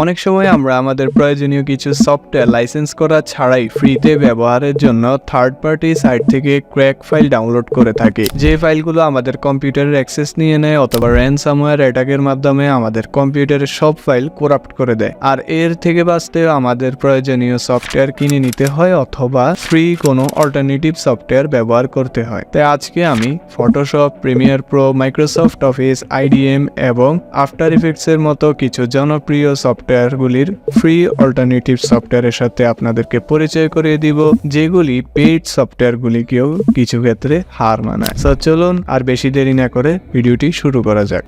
অনেক সময় আমরা আমাদের প্রয়োজনীয় কিছু সফটওয়্যার লাইসেন্স করা ছাড়াই ফ্রিতে ব্যবহারের জন্য থার্ড পার্টি সাইট থেকে ক্র্যাক ফাইল ডাউনলোড করে থাকি, যে ফাইলগুলো আমাদের কম্পিউটারের অ্যাক্সেস নিয়ে নেয় অথবা র্যানসামওয়্যার অ্যাটাকের মাধ্যমে আমাদের কম্পিউটারের সব ফাইল করাপ্ট করে দেয়। আর এর থেকে বাঁচতে আমাদের প্রয়োজনীয় সফটওয়্যার কিনে নিতে হয় অথবা ফ্রি কোনো অল্টারনেটিভ সফটওয়্যার ব্যবহার করতে হয়। তাই আজকে আমি Photoshop, Premiere Pro, Microsoft office, IDM এবং আফটার ইফেক্টসের মতো কিছু জনপ্রিয় সফটওয়্যারগুলির ফ্রি অল্টারনেটিভ সফটওয়্যারের সাথে আপনাদেরকে পরিচয় করিয়ে দিব, যেগুলি পেইড সফটওয়্যারগুলিকেও কিছু ক্ষেত্রে হার মানায়। সো চলুন আর বেশি দেরি না করে ভিডিওটি শুরু করা যাক।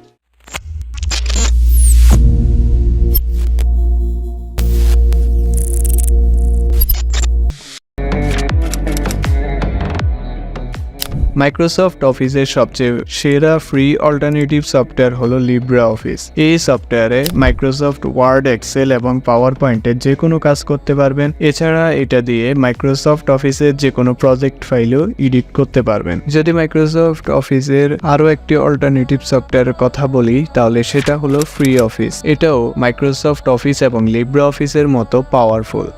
মাইক্রোসফট অফিসের সবচেয়ে সেরা ফ্রি অল্টারনেটিভ সফটওয়্যার হলো লিব্রে অফিস। এই সফটওয়্যারে মাইক্রোসফট ওয়ার্ড, এক্সেল এবং পাওয়ার পয়েন্টের যে কোনো কাজ করতে পারবেন। এছাড়া এটা দিয়ে মাইক্রোসফট অফিসের যে কোনো প্রজেক্ট ফাইলও এডিট করতে পারবেন। যদি মাইক্রোসফট অফিসের আরও একটি অল্টারনেটিভ সফটওয়্যারের কথা বলি, তাহলে সেটা হলো ফ্রি অফিস। এটাও মাইক্রোসফট অফিস এবং লিব্রে অফিসের মতো পাওয়ারফুল।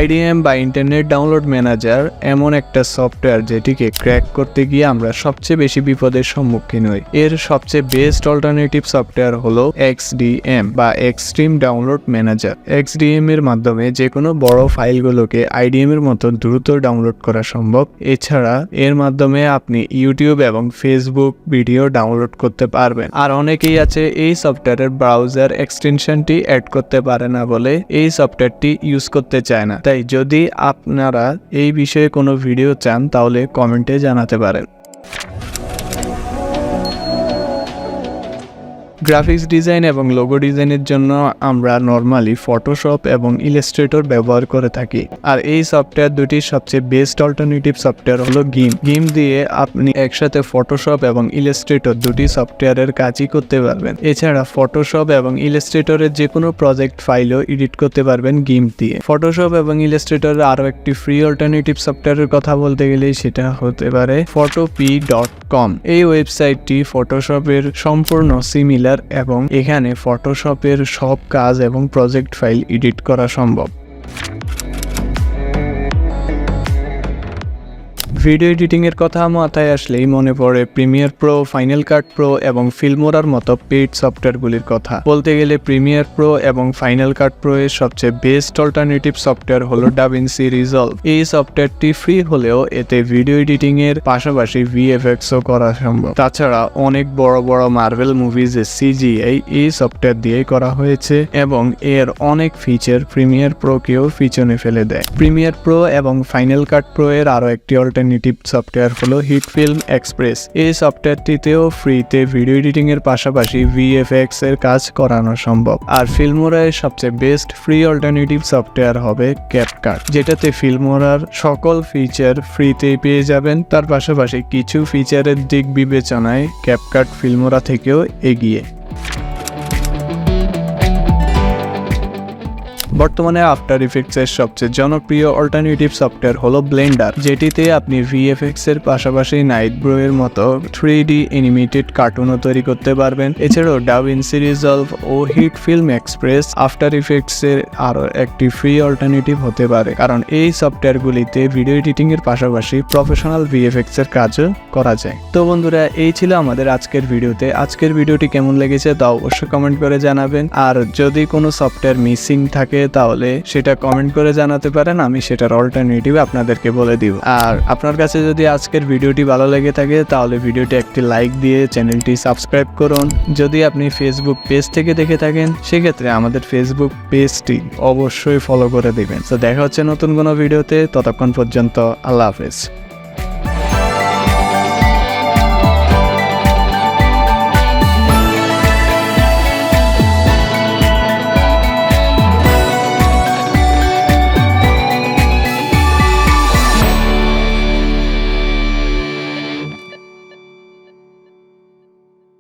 IDM বা ইন্টারনেট ডাউনলোড ম্যানেজার এমন একটা সফটওয়্যার যেটিকে ক্র্যাক করতে গিয়ে আমরা সবচেয়ে বেশি বিপদের সম্মুখীন হই। এর সবচেয়ে বেস্ট অল্টারনেটিভ সফটওয়্যার হলো XDM বা এক্সট্রিম ডাউনলোড ম্যানেজার। XDM এর মাধ্যমে যে কোনো বড় ফাইলগুলোকে IDM এর মতো দ্রুত ডাউনলোড করা সম্ভব। এছাড়া এর মাধ্যমে আপনি ইউটিউব এবং ফেসবুক ভিডিও ডাউনলোড করতে পারবেন। আর অনেকেই আছে এই সফটওয়্যারের ব্রাউজার এক্সটেনশনটি অ্যাড করতে পারে না বলে এই সফটওয়্যারটি ইউজ করতে চায় না। তাই যদি আপনারা এই বিষয়ে কোনো ভিডিও চান তাহলে কমেন্টে জানাতে পারেন। গ্রাফিক্স ডিজাইন এবং লোগো ডিজাইনের জন্য আমরা নর্মালি ফটোশপ এবং ইলাস্ট্রেটর ব্যবহার করে থাকি। আর এই সফটওয়্যার দুটির সবচেয়ে বেস্ট অল্টারনেটিভ সফটওয়্যার হলো গিম। গিম দিয়ে আপনি একসাথে ফটোশপ এবং ইলাস্ট্রেটর দুটি সফটওয়্যারের কাজই করতে পারবেন। এছাড়া ফটোশপ এবং ইলাস্ট্রেটরের যে কোনো প্রজেক্ট ফাইলও এডিট করতে পারবেন গিম দিয়ে। ফটোশপ এবং ইলাস্ট্রেটরের আরও একটি ফ্রি অল্টারনেটিভ সফটওয়্যারের কথা বলতে গেলে সেটা হতে পারে photopea.com। এই ওয়েবসাইটটি ফটোশপের সম্পূর্ণ সিমিলার এবং এখানে ফটোশপের সব কাজ এবং প্রজেক্ট ফাইল এডিট করা সম্ভব। ভিডিও এডিটিং এর কথা মাথায় আসলেই মনে পড়ে প্রিমিয়ার প্রো, ফাইনাল কাট প্রো এবং ফিল্মোরার মতো পেইড সফটওয়্যারগুলির কথা। বলতে গেলে প্রিমিয়ার প্রো এবং ফাইনাল কাট প্রো এর সবচেয়ে বেস্ট অল্টারনেটিভ সফটওয়্যার হলো ডাভিনসি রিজলভ। এই সফটওয়্যারটি ফ্রি হলেও এতে ভিডিও এডিটিং এর পাশাপাশি VFXও করা সম্ভব। তাছাড়া অনেক বড় বড় মার্ভেল মুভিজের CGI এই সফটওয়্যার দিয়েই করা হয়েছে এবং এর অনেক ফিচার প্রিমিয়ার প্রোকেও পিছনে ফেলে দেয়। প্রিমিয়ার প্রো এবং ফাইনাল কাট প্রো এর আরও একটি অল্টারনেটিভ সফটওয়্যার হলো হিট ফিল্ম এক্সপ্রেস। এই সফটওয়্যারটিতেও ফ্রিতে ভিডিও এডিটিং এর পাশাপাশি VFX এর কাজ করানো সম্ভব। আর ফিল্মোরার সবচেয়ে বেস্ট ফ্রি অল্টারনেটিভ সফটওয়্যার হবে ক্যাপকাট, যেটাতে ফিল্মোরার সকল ফিচার ফ্রিতে পেয়ে যাবেন। তার পাশাপাশি কিছু ফিচারের দিক বিবেচনায় ক্যাপকাট ফিল্মোরা থেকেও এগিয়ে। বর্তমানে আফটার ইফেক্টস এর সবচেয়ে জনপ্রিয় অল্টারনেটিভ সফটওয়্যার হলো ব্লেন্ডার, যেটিতে আপনি VFX এর পাশাপাশি নাইট ব্রো এর মতো 3D অ্যানিমেটেড কার্টুনও তৈরি করতে পারবেন। এছাড়াও ডাভিনসি রিজলভ ও HitFilm Express After Effects এর আরও একটি ফ্রি অল্টারনেটিভ হতে পারে, কারণ এই সফটওয়্যারগুলিতে ভিডিও এডিটিং এর পাশাপাশি প্রফেশনাল VFX এর কাজও করা যায়। তো বন্ধুরা, এই ছিল আমাদের আজকের ভিডিওতে। আজকের ভিডিওটি কেমন লেগেছে তা অবশ্যই কমেন্ট করে জানাবেন। আর যদি কোনো সফটওয়্যার মিসিং থাকে তাহলে সেটা কমেন্ট করে জানাতে পারেন, আমি সেটার অল্টারনেটিভ আপনাদেরকে বলে দিব। আর আপনার কাছে যদি আজকের ভিডিওটি ভালো লেগে থাকে তাহলে ভিডিওটি একটি লাইক দিয়ে চ্যানেলটি সাবস্ক্রাইব করুন। যদি আপনি ফেসবুক পেজ থেকে দেখে থাকেন সেক্ষেত্রে আমাদের ফেসবুক পেজটি অবশ্যই ফলো করে দিবেন। তো দেখা হচ্ছে নতুন কোনো ভিডিওতে, ততক্ষণ পর্যন্ত আল্লাহ হাফেজ।